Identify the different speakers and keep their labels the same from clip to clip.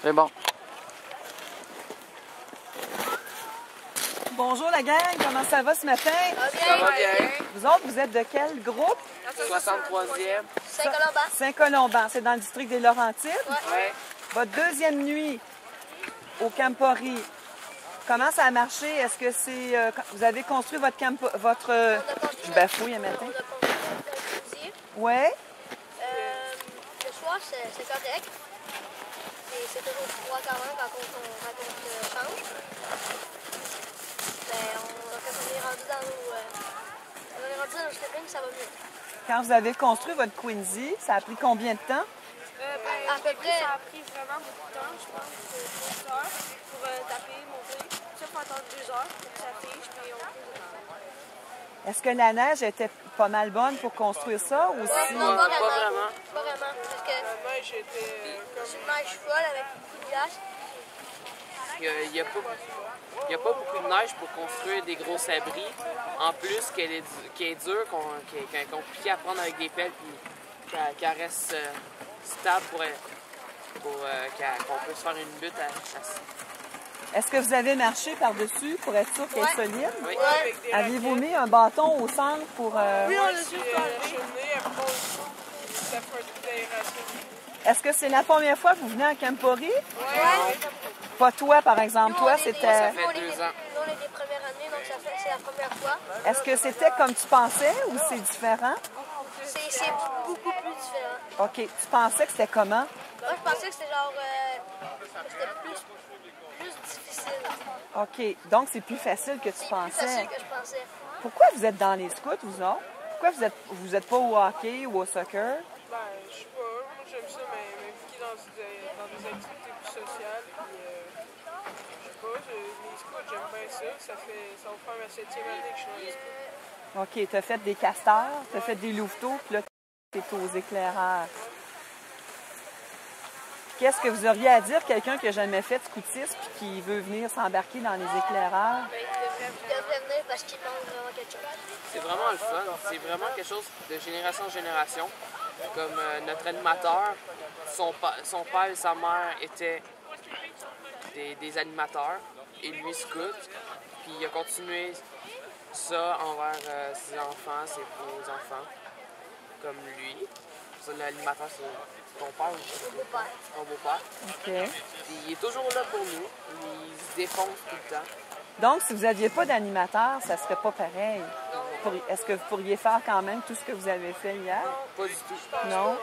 Speaker 1: C'est bon.
Speaker 2: Bonjour la gang, comment ça va ce matin?
Speaker 3: Ça va bien.
Speaker 2: Vous autres, vous êtes de quel groupe?
Speaker 1: 63e.
Speaker 3: Saint-Colomban.
Speaker 2: Saint-Colomban, c'est dans le district des Laurentides.
Speaker 1: Ouais.
Speaker 2: Votre deuxième nuit au Campori, comment ça a marché? Est-ce que c'est... vous avez construit votre je bafouille un matin.
Speaker 3: On a construit un closier.
Speaker 2: Ouais.
Speaker 3: Le soir, c'est correct. C'est toujours froid quand même quand on change. Ben, quand on est rendu dans nos sleeping, ça va mieux.
Speaker 2: Quand vous avez construit votre Quincy, ça a pris combien de temps?
Speaker 3: À peu près.
Speaker 4: Ça a pris vraiment beaucoup de temps, je pense, 2 heures pour taper, monter. Ça faut attendre 2 heures pour que ça fiche, puis on peut.
Speaker 2: Est-ce que la neige était pas mal bonne pour construire ça aussi?
Speaker 3: Non, pas vraiment.
Speaker 1: Pas vraiment.
Speaker 3: Pas vraiment. Parce que
Speaker 4: La neige était
Speaker 3: c'est une neige folle avec beaucoup de glace.
Speaker 1: Il n'y a pas beaucoup de neige pour construire des gros abris. En plus, qu'elle est dure, qu'elle est compliquée à prendre avec des pelles, puis qu'elle reste stable pour qu'on puisse faire une butte à chasser.
Speaker 2: Est-ce que vous avez marché par-dessus pour être sûr qu'elle est solide?
Speaker 1: Oui.
Speaker 4: avec des
Speaker 2: Aviez-vous mis un bâton au centre pour...
Speaker 4: Oui, on l'a juste la cheminée, après ça fait un truc d'aération.
Speaker 2: Est-ce que c'est la première fois que vous venez à Campori?
Speaker 3: Ouais.
Speaker 2: Pas toi, par exemple.
Speaker 3: Nous,
Speaker 2: Toi,
Speaker 3: on est
Speaker 2: c'était...
Speaker 1: Ça fait
Speaker 3: nous, on est
Speaker 1: 2
Speaker 3: des-
Speaker 1: ans.
Speaker 3: Nous, on est des premières années, donc c'est la première fois.
Speaker 2: Est-ce que c'était comme tu pensais ou c'est différent?
Speaker 3: C'est beaucoup plus différent.
Speaker 2: OK. Tu pensais que c'était comment?
Speaker 3: Moi, je pensais que c'était genre... c'était plus difficile.
Speaker 2: OK. Donc, c'est plus facile que tu
Speaker 3: C'est plus
Speaker 2: pensais.
Speaker 3: facile que je pensais.
Speaker 2: Pourquoi vous êtes dans les scouts, vous autres? Pourquoi vous êtes pas au hockey ou au soccer?
Speaker 4: Ben, je sais pas, moi j'aime ça, mais m'impliquer dans des activités plus sociales, puis je sais pas, les scouts, j'aime bien ça, ça va faire ma 7e année que je suis dans les scouts.
Speaker 2: OK. Tu as fait des castors, tu as fait des louveteaux, puis là, tu es aux éclaireurs. Qu'est-ce que vous auriez à dire quelqu'un qui n'a jamais fait de scoutisme et qui veut venir s'embarquer dans les éclaireurs?
Speaker 3: Il devrait venir parce qu'il manque vraiment quelque chose.
Speaker 1: C'est vraiment le fun. C'est vraiment quelque chose de génération en génération. Comme notre animateur, son père et sa mère étaient des animateurs et lui scout. Puis il a continué ça envers ses enfants, ses beaux-enfants, comme lui. Ça, l'animateur, c'est ton père ou
Speaker 3: Mon beau-père.
Speaker 1: ton beau-père.
Speaker 2: OK.
Speaker 1: Puis il est toujours là pour nous. Il se défonce tout le temps.
Speaker 2: Donc, si vous n'aviez pas d'animateur, ça serait pas pareil. Est-ce que vous pourriez faire quand même tout ce que vous avez fait hier?
Speaker 1: Pas du tout.
Speaker 2: Non?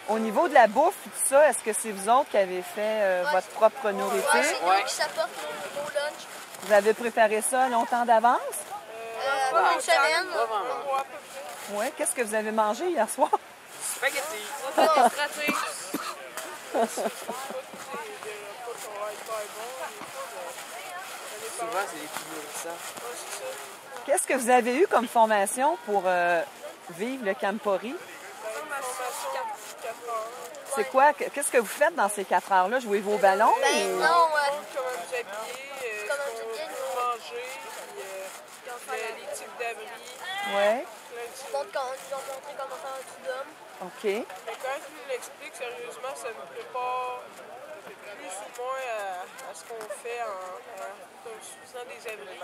Speaker 2: Au niveau de la bouffe et tout ça, est-ce que c'est vous autres qui avez fait votre propre nourriture?
Speaker 3: Ouais, c'est
Speaker 1: Ouais.
Speaker 3: nous qui s'apportent nos lunch.
Speaker 2: Vous avez préparé ça longtemps d'avance?
Speaker 3: Une semaine.
Speaker 1: Pas vraiment.
Speaker 4: Ouais, à peu près.
Speaker 2: Oui. Qu'est-ce que vous avez mangé hier soir?
Speaker 1: Spaghetti.
Speaker 4: On va se rater. Des repas qui vont être pas bons, des fois, ça dépend.
Speaker 1: Souvent, c'est des petits nourrissants.
Speaker 4: Ouais, c'est ça.
Speaker 2: Qu'est-ce que vous avez eu comme formation pour vivre le Campori?
Speaker 4: Formation 4 heures.
Speaker 2: C'est quoi? Qu'est-ce que vous faites dans ces 4 heures-là? Jouez-vous au ballon?
Speaker 3: Ben
Speaker 2: ou-
Speaker 3: non,
Speaker 4: Comment vous habiller,
Speaker 3: Comment
Speaker 4: ce
Speaker 3: vous
Speaker 4: qu'on
Speaker 3: habiller,
Speaker 4: peut manger, puis les types d'abris,
Speaker 2: Ouais.
Speaker 3: ils nous ont montré comment faire un trou d'homme.
Speaker 2: OK.
Speaker 4: Mais quand je vous l'explique, sérieusement, ça me prépare plus ou moins à ce qu'on fait en faisant des abris.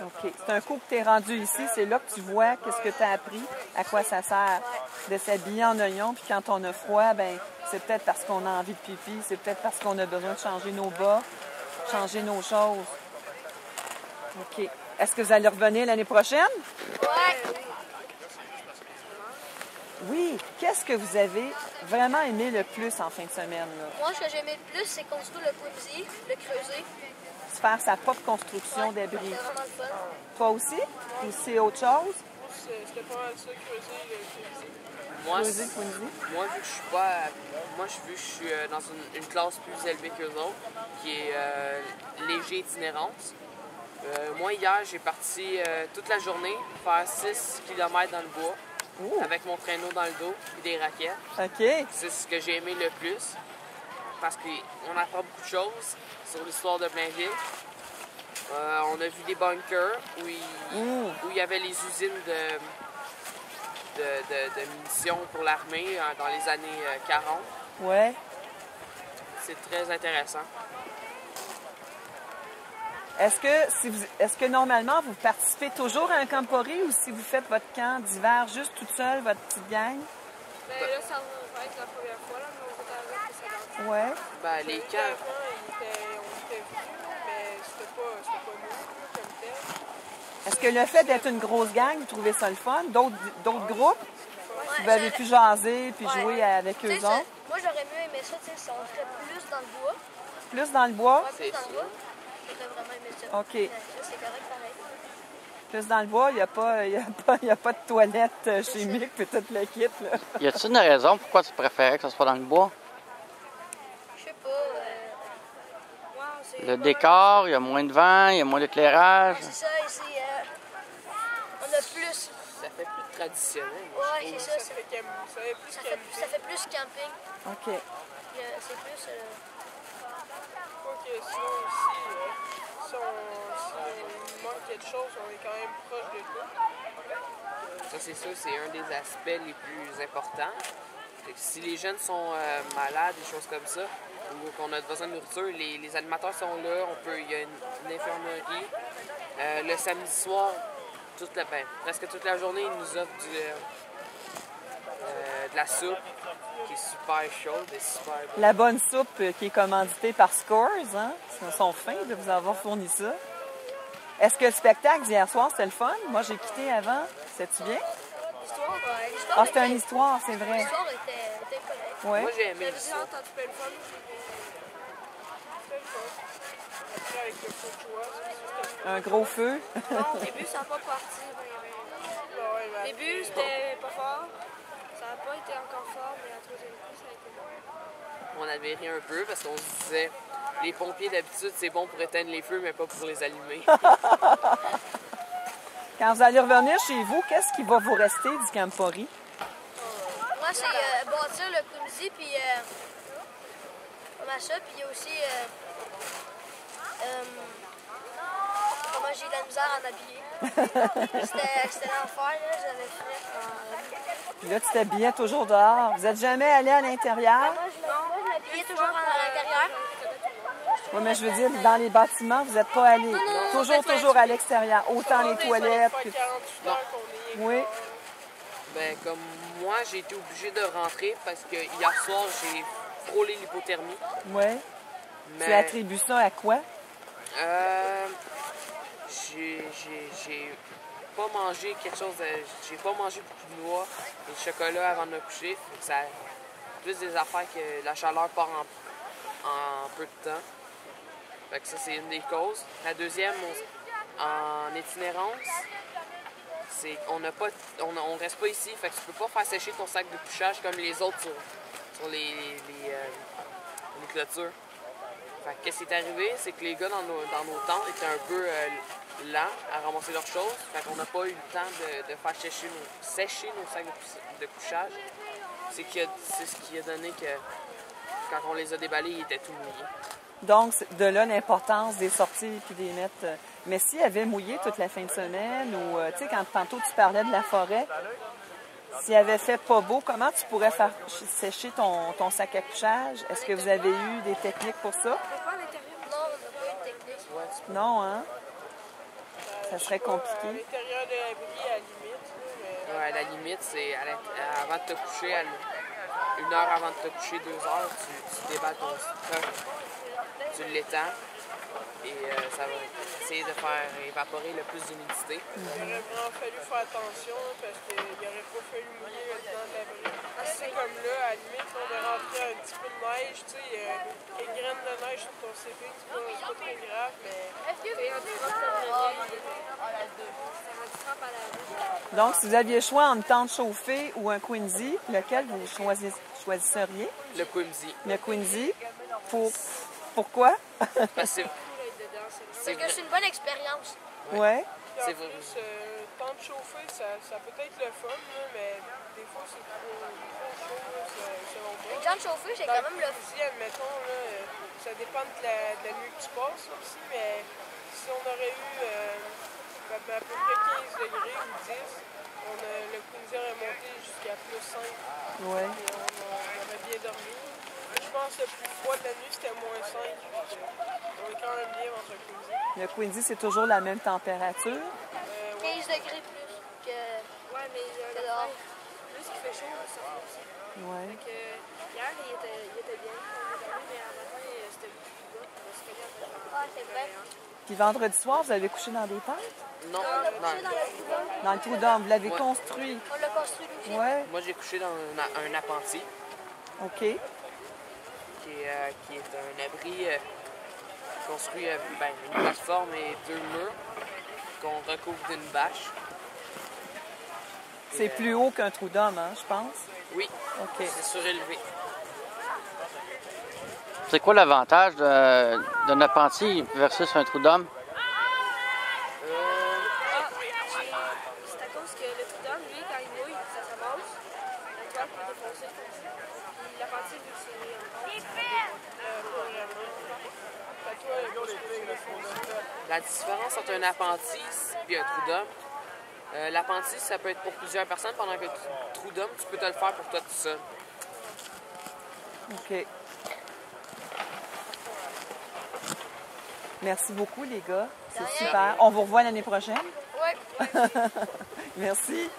Speaker 2: OK. C'est un coup que tu es rendu ici, c'est là que tu vois qu'est-ce que tu as appris, à quoi ça sert de s'habiller en oignon. Puis quand on a froid, ben c'est peut-être parce qu'on a envie de pipi, c'est peut-être parce qu'on a besoin de changer nos bas, changer nos choses. OK. Est-ce que vous allez revenir l'année prochaine?
Speaker 3: Ouais.
Speaker 2: Oui. Qu'est-ce que vous avez vraiment aimé le plus en fin de semaine? Là?
Speaker 3: Moi, ce que j'aimais le plus, c'est construire le Quincy, le creuser.
Speaker 2: Faire sa propre construction d'abri.
Speaker 3: C'était vraiment le fun.
Speaker 2: Toi aussi? Ou c'est autre chose?
Speaker 4: C'était pas mal ça, creuser le cuisine.
Speaker 1: Moi,
Speaker 2: Creuser le Quincy?
Speaker 1: moi, vu que je suis pas. Vu que je suis dans une classe plus élevée qu'eux autres, qui est léger itinérance. Moi, hier, j'ai parti toute la journée faire 6 km dans le bois,
Speaker 2: Ouh.
Speaker 1: avec mon traîneau dans le dos et des raquettes.
Speaker 2: OK.
Speaker 1: C'est ce que j'ai aimé le plus, parce qu'on apprend beaucoup de choses sur l'histoire de Blainville. On a vu des bunkers où il y avait les usines de munitions pour l'armée dans les années 40.
Speaker 2: Ouais.
Speaker 1: c'est très intéressant.
Speaker 2: Est-ce que normalement vous participez toujours à un campori ou si vous faites votre camp d'hiver juste toute seule, votre petite gang?
Speaker 4: Ben là, ça va être la première fois, là, mais on va t'arrêter que ça va.
Speaker 2: Ouais.
Speaker 1: Ben, les camps,
Speaker 4: Avant, on était venus, mais c'était pas nous comme tel.
Speaker 2: Est-ce que le fait d'être une grosse gang, vous trouvez ça le fun? D'autres groupes?
Speaker 3: Ouais,
Speaker 2: Vous avez pu jaser puis
Speaker 3: Ouais.
Speaker 2: jouer avec
Speaker 3: Tu
Speaker 2: eux
Speaker 3: sais,
Speaker 2: autres?
Speaker 3: moi, j'aurais mieux aimé ça, tu sais, si on serait plus dans le bois.
Speaker 2: Plus dans le bois?
Speaker 3: Ouais, plus
Speaker 1: C'est
Speaker 3: dans le
Speaker 1: sûr.
Speaker 3: bois. J'aurais vraiment aimé ça.
Speaker 2: OK.
Speaker 3: Mais ça, c'est correct pareil.
Speaker 2: Plus dans le bois, il n'y a pas de toilette chimique puis toute le kit. Là.
Speaker 5: Y a-t-il une raison pourquoi tu préférais que ce soit dans le bois?
Speaker 3: Je sais pas.
Speaker 5: Le décor, il y a moins de vent, il y a moins d'éclairage.
Speaker 3: C'est ça, ici, on a plus.
Speaker 1: ça fait plus traditionnel. moi, je
Speaker 3: Ouais,
Speaker 1: trouve.
Speaker 3: c'est ça.
Speaker 4: Ça fait plus
Speaker 3: Ça
Speaker 4: camping.
Speaker 3: fait plus camping.
Speaker 2: OK.
Speaker 3: C'est plus.
Speaker 4: Quoi que sinon aussi, si on manque quelque chose, on est quand même proche de tout.
Speaker 1: Ça, c'est sûr, c'est un des aspects les plus importants. Fait que si les jeunes sont malades, des choses comme ça, ou qu'on a besoin de nourriture, les animateurs sont là, il y a une infirmerie. Le samedi soir, presque toute la journée, ils nous offrent de la soupe qui est super chaude et super bonne.
Speaker 2: La bonne soupe qui est commanditée par Scores, hein? Ils sont fins de vous avoir fourni ça. Est-ce que le spectacle d'hier soir, c'était le fun? Moi, j'ai quitté avant. C'était-tu bien?
Speaker 3: L'histoire,
Speaker 2: Ah, c'était une histoire, c'est vrai.
Speaker 3: L'histoire était correcte.
Speaker 2: Oui.
Speaker 1: Moi, j'ai aimé
Speaker 4: J'avais
Speaker 1: ça.
Speaker 4: entendu plein de fun. C'était le fun. Après, avec le feu de joie, c'était
Speaker 2: Un gros feu.
Speaker 6: Bon, au début, ça n'a pas parti. Au début, c'était pas fort. Ça n'a pas été encore fort, mais la troisième coup, ça a été bon.
Speaker 1: On avait ri un peu parce qu'on se disait, les pompiers d'habitude, c'est bon pour éteindre les feux, mais pas pour les allumer.
Speaker 2: Quand vous allez revenir chez vous, qu'est-ce qui va vous rester du Campori?
Speaker 3: Moi, c'est bâtir le Kunzi, puis comment ça, puis il y a aussi comment j'ai de la misère à m'habiller. C'était l'enfer, là, j'avais frais.
Speaker 2: Puis là, tu t'habillais toujours dehors. Vous n'êtes jamais allé à l'intérieur?
Speaker 3: Moi, je m'habillais toujours à l'intérieur.
Speaker 2: Oui, mais je veux dire, dans les bâtiments, vous n'êtes pas allé. Toujours à l'extérieur. Autant les toilettes que...
Speaker 4: 48 heures qu'on est.
Speaker 2: Oui.
Speaker 1: Ben, comme moi, j'ai été obligée de rentrer parce que hier soir, j'ai frôlé l'hypothermie.
Speaker 2: Oui.
Speaker 1: Mais
Speaker 2: Tu attribues ça à quoi?
Speaker 1: j'ai pas mangé quelque chose de... J'ai pas mangé beaucoup de noix et de chocolat avant de me coucher. Fait que ça plus des affaires que la chaleur part en peu de temps. Fait que ça, c'est une des causes. La deuxième, en itinérance, c'est qu'on n'a pas, on reste pas ici. Fait que tu peux pas faire sécher ton sac de couchage comme les autres sur les clôtures. Fait que qu'est-ce qui est arrivé, c'est que les gars dans nos tentes étaient un peu lents à ramasser leurs choses. Fait qu'on n'a pas eu le temps de faire sécher nos sacs de couchage. C'est ce qui a donné que quand on les a déballés, ils étaient tout mouillés.
Speaker 2: Donc, de là l'importance des sorties puis des mettre... Mais s'il avait mouillé toute la fin de semaine ou, tu sais, quand tantôt tu parlais de la forêt, s'il avait fait pas beau, comment tu pourrais faire sécher ton sac à couchage? Est-ce que vous avez eu des techniques pour ça?
Speaker 3: Non, on n'a pas eu de technique.
Speaker 2: Non, hein? Ça serait
Speaker 4: À
Speaker 2: compliqué.
Speaker 4: l'intérieur de l'abri, à la limite. Mais...
Speaker 1: Ouais, à la limite, c'est avant de te coucher, une heure avant de te coucher, 2 heures, tu déballes ton stock, tu l'étends et ça va essayer de faire évaporer le plus d'humidité.
Speaker 4: Il aurait vraiment fallu faire attention parce qu'il n'aurait pas fallu mouiller dedans de l'abri. C'est comme là, à la limite, on a rentré un petit peu de neige, tu sais, une graine de neige sur ton CV, c'est pas trop grave, mais
Speaker 2: Donc, si vous aviez le choix entre tente chauffée ou un Quincy, lequel vous choisisseriez?
Speaker 1: Le Quimsy.
Speaker 2: Le Quincy. Pourquoi?
Speaker 1: Parce que
Speaker 3: Parce que c'est une bonne expérience.
Speaker 2: Ouais.
Speaker 4: en
Speaker 1: C'est vrai.
Speaker 4: plus, tente chauffée, ça peut être le fun, là, mais des fois, c'est trop chaud, là, selon moi.
Speaker 3: Une tente chauffée, j'ai quand même le
Speaker 4: Si, admettons, là, ça dépend de la nuit que tu passes aussi, mais si on aurait eu à peu près 15 degrés ou 10, le Quincy aurait monté jusqu'à plus 5.
Speaker 2: Ouais.
Speaker 4: Et on aurait bien dormi. Je pense que le plus froid de la nuit, c'était -5. On est quand même bien dans un Quincy.
Speaker 2: Le Quincy, c'est toujours la même température.
Speaker 3: 15 degrés plus que.
Speaker 6: Ouais, mais
Speaker 3: Que dehors.
Speaker 6: plus qu'il fait chaud, ça fait aussi.
Speaker 2: Ouais.
Speaker 6: Fait que hier, il était bien. Mais à matin, c'était beaucoup plus bas. On se cogner après le
Speaker 3: Ah, c'est vrai.
Speaker 2: Puis vendredi soir, vous avez couché dans des tentes?
Speaker 1: Non,
Speaker 3: On l'a couché dans le couvent.
Speaker 2: Dans le trou d'homme, vous l'avez
Speaker 1: Ouais.
Speaker 2: construit.
Speaker 3: On l'a construit nous aussi.
Speaker 2: Ouais,
Speaker 1: moi j'ai couché dans un appentis,
Speaker 2: OK.
Speaker 1: qui est un abri construit une plateforme et 2 murs qu'on recouvre d'une bâche.
Speaker 2: C'est plus haut qu'un trou d'homme, hein, je pense.
Speaker 1: Oui,
Speaker 2: OK.
Speaker 1: c'est surélevé.
Speaker 5: C'est quoi l'avantage d'un appentis versus un trou d'homme?
Speaker 6: C'est à cause que le trou d'homme, lui, quand il mouille, ça s'amasse. La toile peut défoncer. Puis l'appentis, vu que c'est
Speaker 1: La différence entre un appentis et un trou d'homme, l'appentis, ça peut être pour plusieurs personnes, pendant que le trou d'homme, tu peux te le faire pour toi tout seul.
Speaker 2: OK. Merci beaucoup, les gars. C'est
Speaker 3: rien.
Speaker 2: super. On vous revoit l'année prochaine.
Speaker 3: Ouais.
Speaker 2: Merci.